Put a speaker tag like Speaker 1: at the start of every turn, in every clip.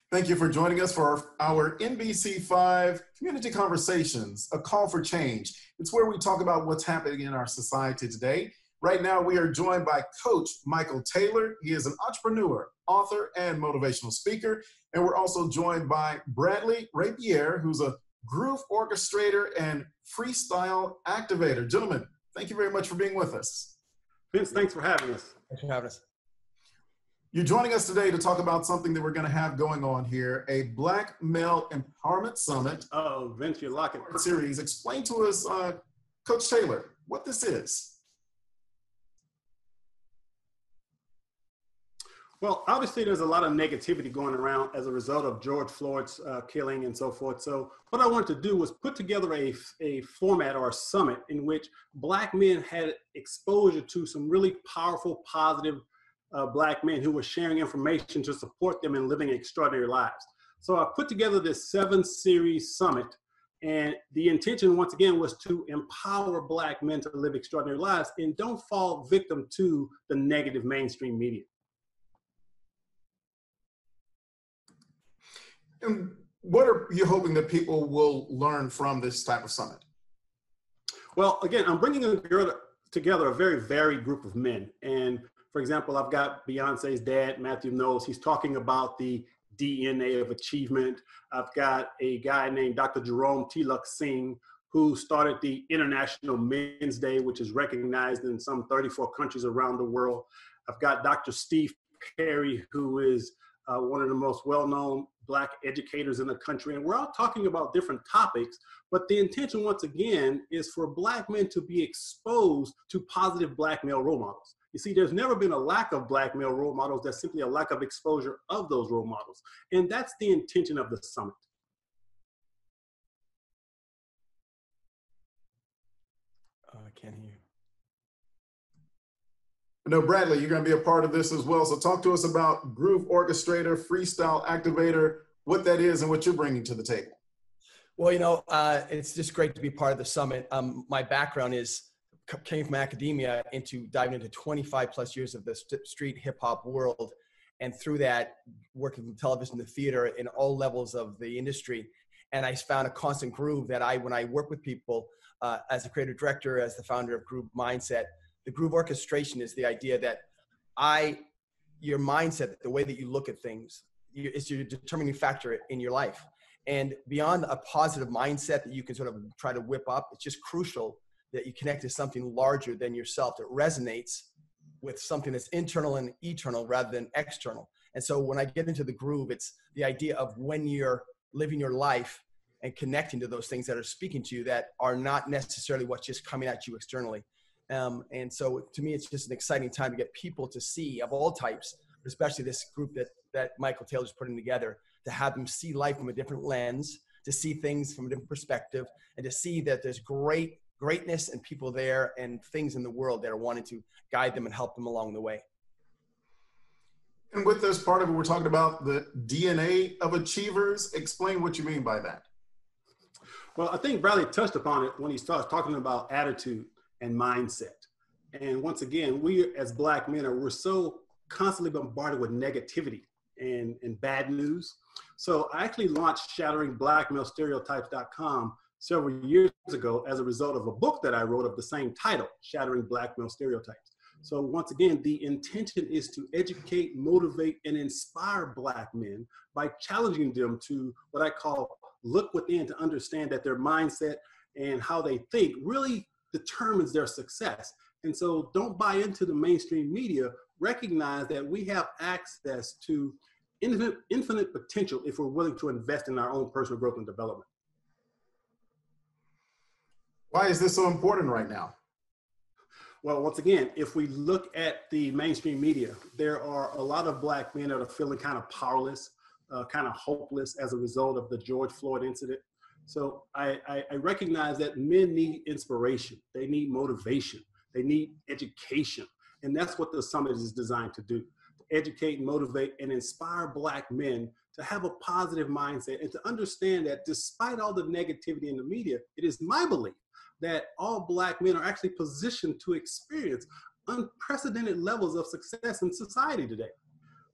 Speaker 1: Thank you for joining us for our NBC5 Community Conversations, a call for change. It's where we talk about what's happening in our society today. Right now, we are joined by Coach Michael Taylor. He is an entrepreneur, author, and motivational speaker. And we're also joined by Bradley Rapier, who's a groove orchestrator and freestyle activator. Gentlemen, thank you very much for being with us.
Speaker 2: Vince, thanks for having us.
Speaker 3: Thanks for having us.
Speaker 1: You're joining us today to talk about something that we're going to have going on here, a Black Male Empowerment Summit.
Speaker 2: Oh, Vince, you're locking.
Speaker 1: Series. Explain to us, Coach Taylor, what this is.
Speaker 2: Well, obviously, there's a lot of negativity going around as a result of George Floyd's killing and so forth. So what I wanted to do was put together a format or a summit in which Black men had exposure to some really powerful, positive Black men who were sharing information to support them in living extraordinary lives. So I put together this 7-series summit, and the intention, once again, was to empower Black men to live extraordinary lives and don't fall victim to the negative mainstream media.
Speaker 1: And what are you hoping that people will learn from this type of summit?
Speaker 2: Well, again, I'm bringing together a very varied group of men. And for example, I've got Beyonce's dad, Matthew Knowles. He's talking about the DNA of achievement. I've got a guy named Dr. Jerome Tilak Singh, who started the International Men's Day, which is recognized in some 34 countries around the world. I've got Dr. Steve Perry, who is one of the most well-known Black educators in the country. And we're all talking about different topics, but the intention, once again, is for Black men to be exposed to positive Black male role models. You see, there's never been a lack of Black male role models. There's simply a lack of exposure of those role models. And that's the intention of the summit.
Speaker 3: I can't hear you.
Speaker 1: No, Bradley, you're going to be a part of this as well. So talk to us about Groove Orchestrator, Freestyle Activator, what that is and what you're bringing to the table.
Speaker 3: Well, it's just great to be part of the summit. My background came from academia into diving into 25 plus years of the street hip hop world. And through that, working from television to theater in all levels of the industry. And I found a constant groove that when I work with people as a creative director, as the founder of Groove Mindset, the groove orchestration is the idea that your mindset, the way that you look at things, is your determining factor in your life. And beyond a positive mindset that you can sort of try to whip up, it's just crucial that you connect to something larger than yourself that resonates with something that's internal and eternal rather than external. And so when I get into the groove, it's the idea of when you're living your life and connecting to those things that are speaking to you that are not necessarily what's just coming at you externally. And so to me, it's just an exciting time to get people to see of all types, especially this group that Michael Taylor's putting together, to have them see life from a different lens, to see things from a different perspective, and to see that there's greatness and people there and things in the world that are wanting to guide them and help them along the way.
Speaker 1: And with this part of it, we're talking about the DNA of achievers. Explain what you mean by that.
Speaker 2: Well, I think Bradley touched upon it when he starts talking about attitude and mindset. And once again, we as Black men we're so constantly bombarded with negativity and bad news. So I actually launched ShatteringBlackMaleStereotypes.com several years ago as a result of a book that I wrote of the same title, Shattering Black Male Stereotypes. So once again, the intention is to educate, motivate, and inspire Black men by challenging them to what I call look within, to understand that their mindset and how they think really determines their success. And so don't buy into the mainstream media. Recognize that we have access to infinite potential if we're willing to invest in our own personal growth and development.
Speaker 1: Why is this so important right now?
Speaker 2: Well, once again, if we look at the mainstream media, there are a lot of Black men that are feeling kind of powerless, kind of hopeless as a result of the George Floyd incident. So I recognize that men need inspiration. They need motivation. They need education. And that's what the summit is designed to do. To educate, motivate, and inspire Black men to have a positive mindset and to understand that despite all the negativity in the media, it is my belief that all Black men are actually positioned to experience unprecedented levels of success in society today.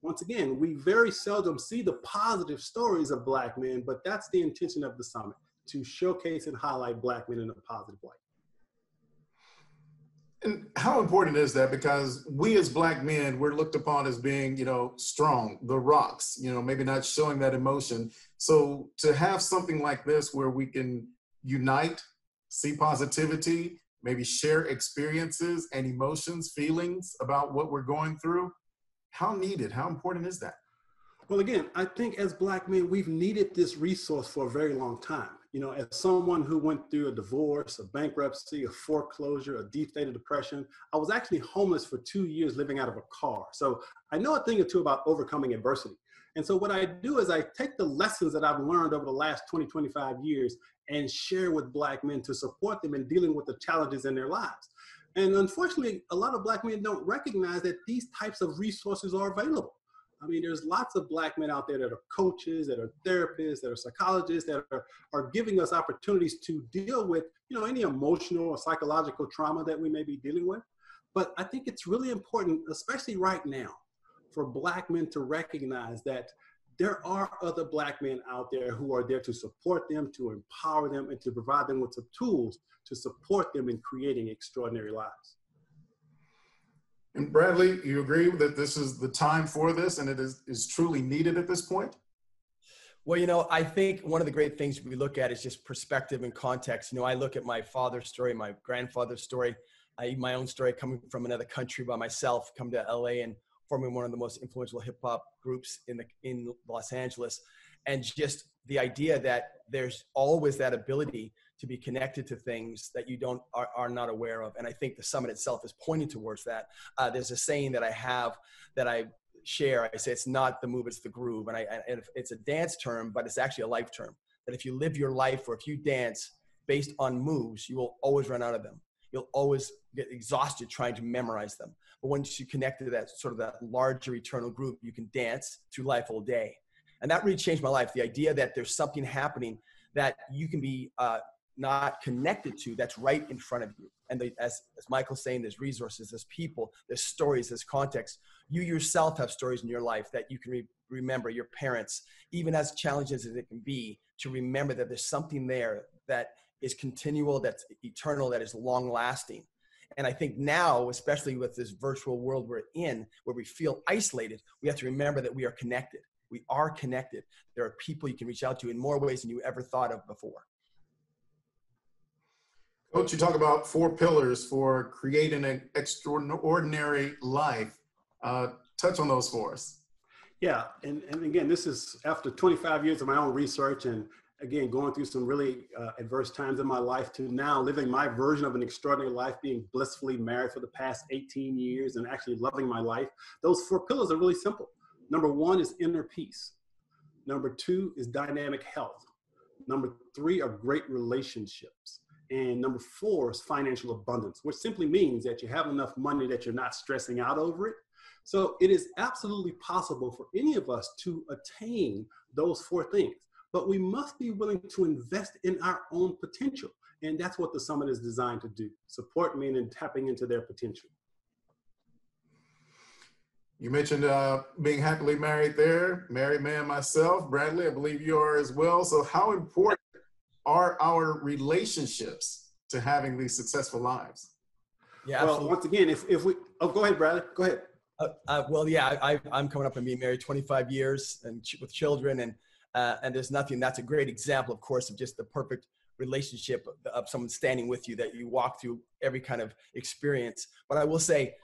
Speaker 2: once again, we very seldom see the positive stories of Black men, but that's the intention of the summit, to showcase and highlight Black men in a positive light.
Speaker 1: And how important is that? Because we as Black men, we're looked upon as being, strong, the rocks, maybe not showing that emotion. So to have something like this where we can unite, see positivity, maybe share experiences and emotions, feelings about what we're going through, how needed, how important is that?
Speaker 2: Well, again, I think as Black men, we've needed this resource for a very long time. As someone who went through a divorce, a bankruptcy, a foreclosure, a deep state of depression, I was actually homeless for 2 years living out of a car. So I know a thing or two about overcoming adversity. And so what I do is I take the lessons that I've learned over the last 20, 25 years and share with Black men to support them in dealing with the challenges in their lives. And unfortunately, a lot of Black men don't recognize that these types of resources are available. I mean, there's lots of Black men out there that are coaches, that are therapists, that are psychologists, that are giving us opportunities to deal with, any emotional or psychological trauma that we may be dealing with. But I think it's really important, especially right now, for Black men to recognize that there are other Black men out there who are there to support them, to empower them, and to provide them with some tools to support them in creating extraordinary lives.
Speaker 1: And Bradley, you agree that this is the time for this and it is truly needed at this point?
Speaker 3: Well, I think one of the great things we look at is just perspective and context. I look at my father's story, my grandfather's story, my own story coming from another country by myself, come to LA and forming one of the most influential hip hop groups in Los Angeles. And just the idea that there's always that ability to be connected to things that you are not aware of. And I think the summit itself is pointing towards that. There's a saying that I have that I share. I say, it's not the move, it's the groove. And it's a dance term, but it's actually a life term. That if you live your life or if you dance based on moves, you will always run out of them. You'll always get exhausted trying to memorize them. But once you connect to that sort of that larger eternal group, you can dance through life all day. And that really changed my life. The idea that there's something happening that you can be not connected to, that's right in front of you. And as Michael's saying, there's resources, there's people, there's stories, there's context. You yourself have stories in your life that you can remember, your parents, even as challenging as it can be, to remember that there's something there that is continual, that's eternal, that is long lasting. And I think now, especially with this virtual world we're in, where we feel isolated, we have to remember that we are connected. We are connected. There are people you can reach out to in more ways than you ever thought of before.
Speaker 1: Coach, you talk about 4 pillars for creating an extraordinary life. Touch on those for us.
Speaker 2: Yeah, and again, this is after 25 years of my own research and again, going through some really adverse times in my life to now living my version of an extraordinary life, being blissfully married for the past 18 years and actually loving my life. Those 4 pillars are really simple. Number 1 is inner peace. Number 2 is dynamic health. Number 3 are great relationships. And number 4 is financial abundance, which simply means that you have enough money that you're not stressing out over it. So it is absolutely possible for any of us to attain those 4 things, but we must be willing to invest in our own potential. And that's what the summit is designed to do, support men in tapping into their potential.
Speaker 1: You mentioned being happily married there, married man myself. Bradley, I believe you are as well. So how important are our relationships to having these successful lives?
Speaker 3: Yeah,
Speaker 2: well, once again, if we, go ahead, Bradley, go ahead.
Speaker 3: Well, yeah, I'm coming up and being married 25 years and with children and there's nothing, that's a great example, of course, of just the perfect relationship of someone standing with you that you walk through every kind of experience. But I will say,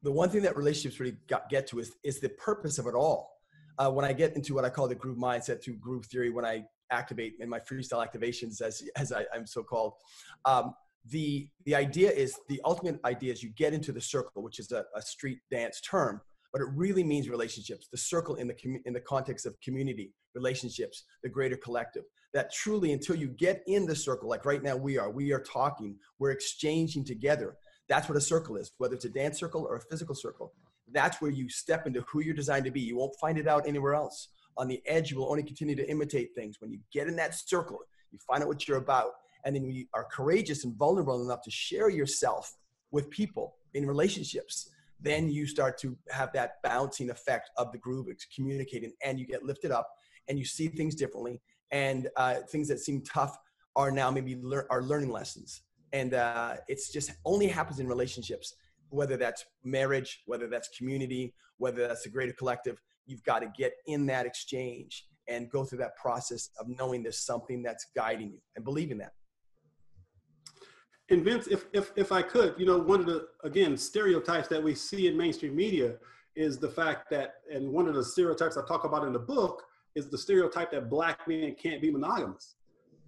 Speaker 3: the one thing that relationships really get to is the purpose of it all. When I get into what I call the groove mindset through groove theory, when I activate in my freestyle activations, as I'm so called, the idea is, the ultimate idea is you get into the circle, which is a street dance term, but it really means relationships. The circle in the context of community, relationships, the greater collective. That truly, until you get in the circle, like right now we are talking, we're exchanging together. That's what a circle is, whether it's a dance circle or a physical circle. That's where you step into who you're designed to be. You won't find it out anywhere else. On the edge, you will only continue to imitate things. When you get in that circle, you find out what you're about. And then you are courageous and vulnerable enough to share yourself with people in relationships. then you start to have that bouncing effect of the groove communicating, and you get lifted up and you see things differently. And things that seem tough are now maybe are learning lessons. And it's just only happens in relationships, whether that's marriage, whether that's community, whether that's a greater collective. You've got to get in that exchange and go through that process of knowing there's something that's guiding you and believing that.
Speaker 2: And Vince, if I could, you know, one of the, again, stereotypes that we see in mainstream media is the fact that, and one of the stereotypes I talk about in the book is the stereotype that Black men can't be monogamous.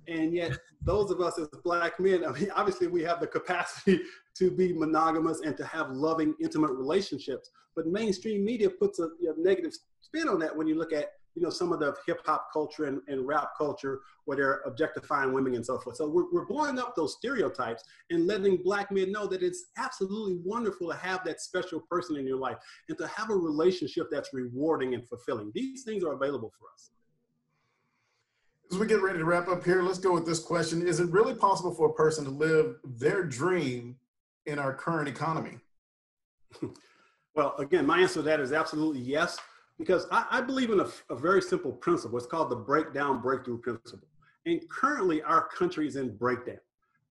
Speaker 2: And yet those of us as Black men, I mean, obviously we have the capacity to be monogamous and to have loving, intimate relationships. But mainstream media puts a negative spin on that when you look at, you know, some of the hip hop culture and rap culture where they're objectifying women and so forth. So we're blowing up those stereotypes and letting Black men know that it's absolutely wonderful to have that special person in your life and to have a relationship that's rewarding and fulfilling. These things are available for us.
Speaker 1: As we get ready to wrap up here, let's go with this question. Is it really possible for a person to live their dream in our current economy?
Speaker 2: Well, again, my answer to that is absolutely yes, because I believe in a very simple principle. It's called the breakdown breakthrough principle. And currently our country is in breakdown.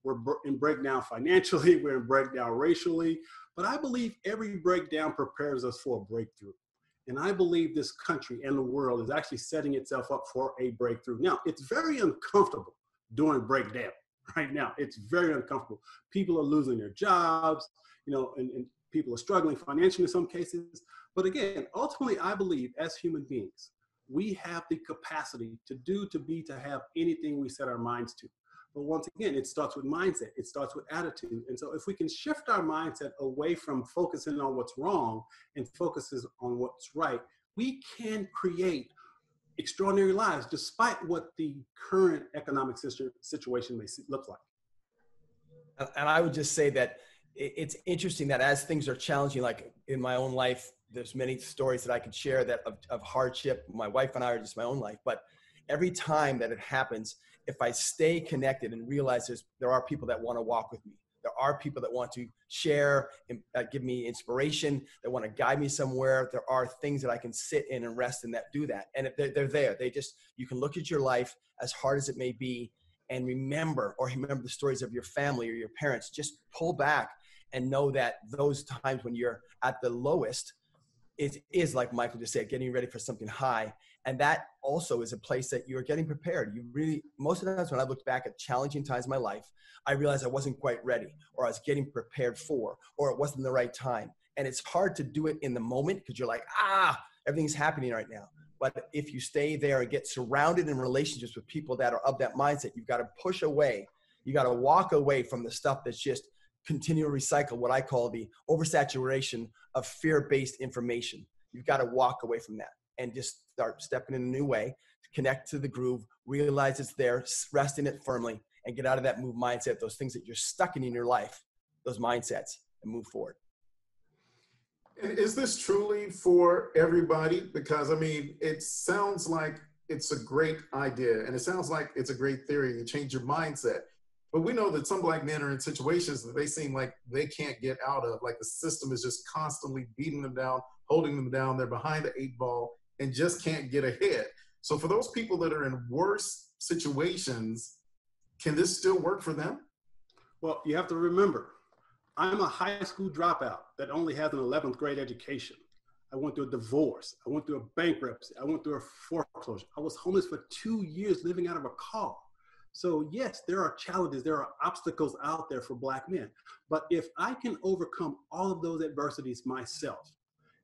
Speaker 2: We're in breakdown financially, we're in breakdown racially, but I believe every breakdown prepares us for a breakthrough. And I believe this country and the world is actually setting itself up for a breakthrough. Now, it's very uncomfortable during breakdown right now. It's very uncomfortable. People are losing their jobs, you know, and people are struggling financially in some cases. But again, ultimately, I believe as human beings, we have the capacity to do, to be, to have anything we set our minds to. But once again, it starts with mindset. It starts with attitude. And so if we can shift our mindset away from focusing on what's wrong and focuses on what's right, we can create extraordinary lives despite what the current economic situation may look like.
Speaker 3: And I would just say that it's interesting that as things are challenging, like in my own life, there's many stories that I could share that of hardship. My wife and I are just my own life. But every time that it happens, if I stay connected and realize there are people that want to walk with me, there are people that want to share and give me inspiration, that want to guide me somewhere. There are things that I can sit in and rest in that do that. And they're there. You can look at your life as hard as it may be and remember the stories of your family or your parents. Just pull back and know that those times when you're at the lowest, it is, like Michael just said, getting ready for something high. And that also is a place that you're getting prepared. Most of the times when I look back at challenging times in my life, I realized I wasn't quite ready, or I was getting prepared for, or it wasn't the right time. And it's hard to do it in the moment because you're like, everything's happening right now. But if you stay there and get surrounded in relationships with people that are of that mindset, you've got to push away. You got to walk away from the stuff that's just continue to recycle what I call the oversaturation of fear-based information. You've got to walk away from that and just start stepping in a new way, connect to the groove, realize it's there, rest in it firmly, and get out of that move mindset, those things that you're stuck in your life, those mindsets, and move forward.
Speaker 1: And is this truly for everybody? Because, I mean, it sounds like it's a great idea, and it sounds like it's a great theory to change your mindset. But we know that some Black men are in situations that they seem like they can't get out of, like the system is just constantly beating them down, holding them down. They're behind the 8 ball and just can't get ahead. So for those people that are in worse situations, can this still work for them?
Speaker 2: Well, you have to remember, I'm a high school dropout that only has an 11th grade education. I went through a divorce. I went through a bankruptcy. I went through a foreclosure. I was homeless for 2 years living out of a car. So yes, there are challenges, there are obstacles out there for Black men. But if I can overcome all of those adversities myself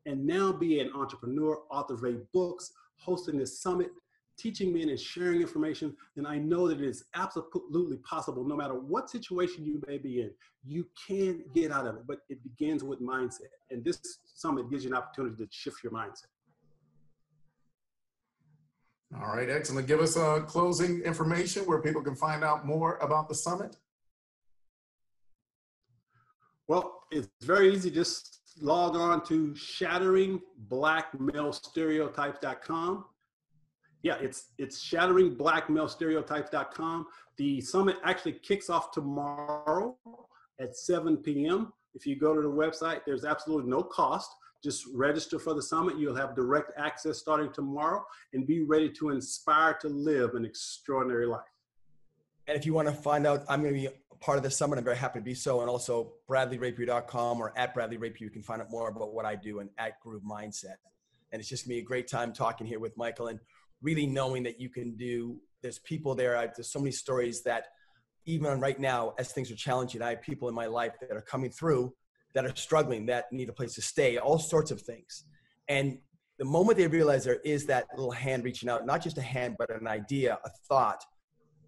Speaker 2: and now be an entrepreneur, author of 8 books, hosting this summit, teaching men and sharing information, then I know that it is absolutely possible, no matter what situation you may be in, you can get out of it, but it begins with mindset. And this summit gives you an opportunity to shift your mindset.
Speaker 1: All right, excellent. Give us closing information where people can find out more about the summit.
Speaker 2: Well, it's very easy. Just log on to shatteringBlackMaleStereotypes.com. Yeah, it's shatteringBlackMaleStereotypes.com. The summit actually kicks off tomorrow at 7 p.m. If you go to the website, there's absolutely no cost. Just register for the summit. You'll have direct access starting tomorrow and be ready to inspire to live an extraordinary life.
Speaker 3: And if you want to find out, I'm going to be a part of the summit. I'm very happy to be so. And also bradleyrapier.com or at Bradley Rapier, you can find out more about what I do and at Groove Mindset. And it's just going to be a great time talking here with Michael and really knowing that you can do, there's people there. There's so many stories that even right now, as things are challenging, I have people in my life that are coming through that are struggling, that need a place to stay, all sorts of things. And the moment they realize there is that little hand reaching out, not just a hand, but an idea, a thought,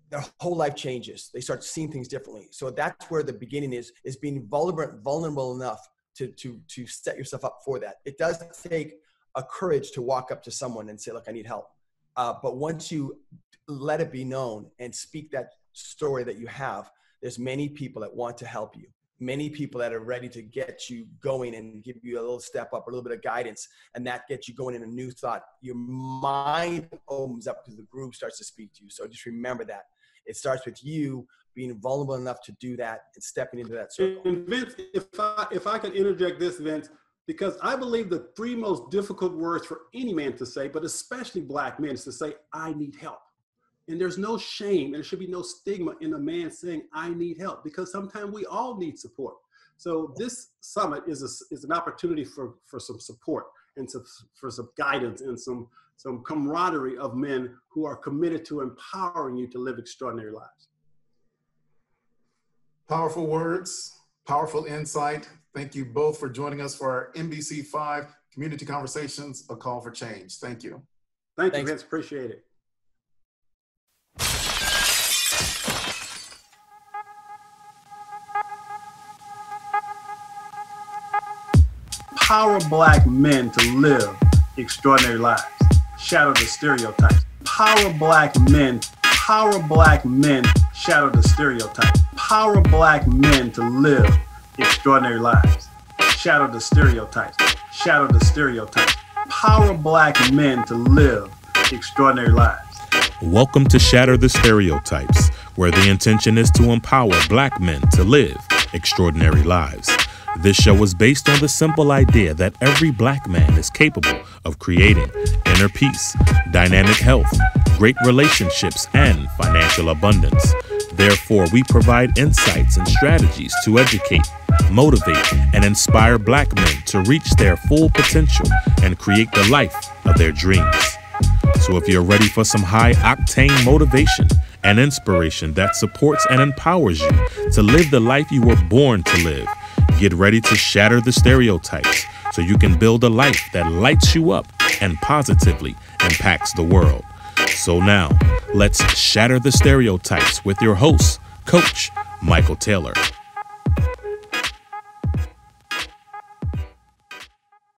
Speaker 3: their whole life changes. They start seeing things differently. So that's where the beginning is being vulnerable enough to set yourself up for that. It does take a courage to walk up to someone and say, look, I need help. But once you let it be known and speak that story that you have, there's many people that want to help you. Many people that are ready to get you going and give you a little step up, a little bit of guidance, and that gets you going in a new thought. Your mind opens up because the groove starts to speak to you. So just remember that. It starts with you being vulnerable enough to do that and stepping into that circle.
Speaker 2: And Vince, if I could interject this, Vince, because I believe the three most difficult words for any man to say, but especially Black men, is to say, I need help. And there's no shame, and there should be no stigma in a man saying, I need help, because sometimes we all need support. So this summit is an opportunity for some support and for some guidance and some camaraderie of men who are committed to empowering you to live extraordinary lives.
Speaker 1: Powerful words, powerful insight. Thank you both for joining us for our NBC5 Community Conversations, A Call for Change. Thank you.
Speaker 2: Thank you, Vince. Appreciate it. Empower Black men to live extraordinary lives. Shatter the stereotypes. Empower Black men, shatter the stereotypes. Empower Black men to live extraordinary lives. Shatter the stereotypes. Shatter the stereotypes. Empower Black men to live extraordinary lives.
Speaker 4: Welcome to Shatter the Stereotypes, where the intention is to empower Black men to live extraordinary lives. This show is based on the simple idea that every Black man is capable of creating inner peace, dynamic health, great relationships, and financial abundance. Therefore, we provide insights and strategies to educate, motivate, and inspire Black men to reach their full potential and create the life of their dreams. So if you're ready for some high-octane motivation and inspiration that supports and empowers you to live the life you were born to live, get ready to shatter the stereotypes so you can build a life that lights you up and positively impacts the world. So now, let's shatter the stereotypes with your host, Coach Michael Taylor.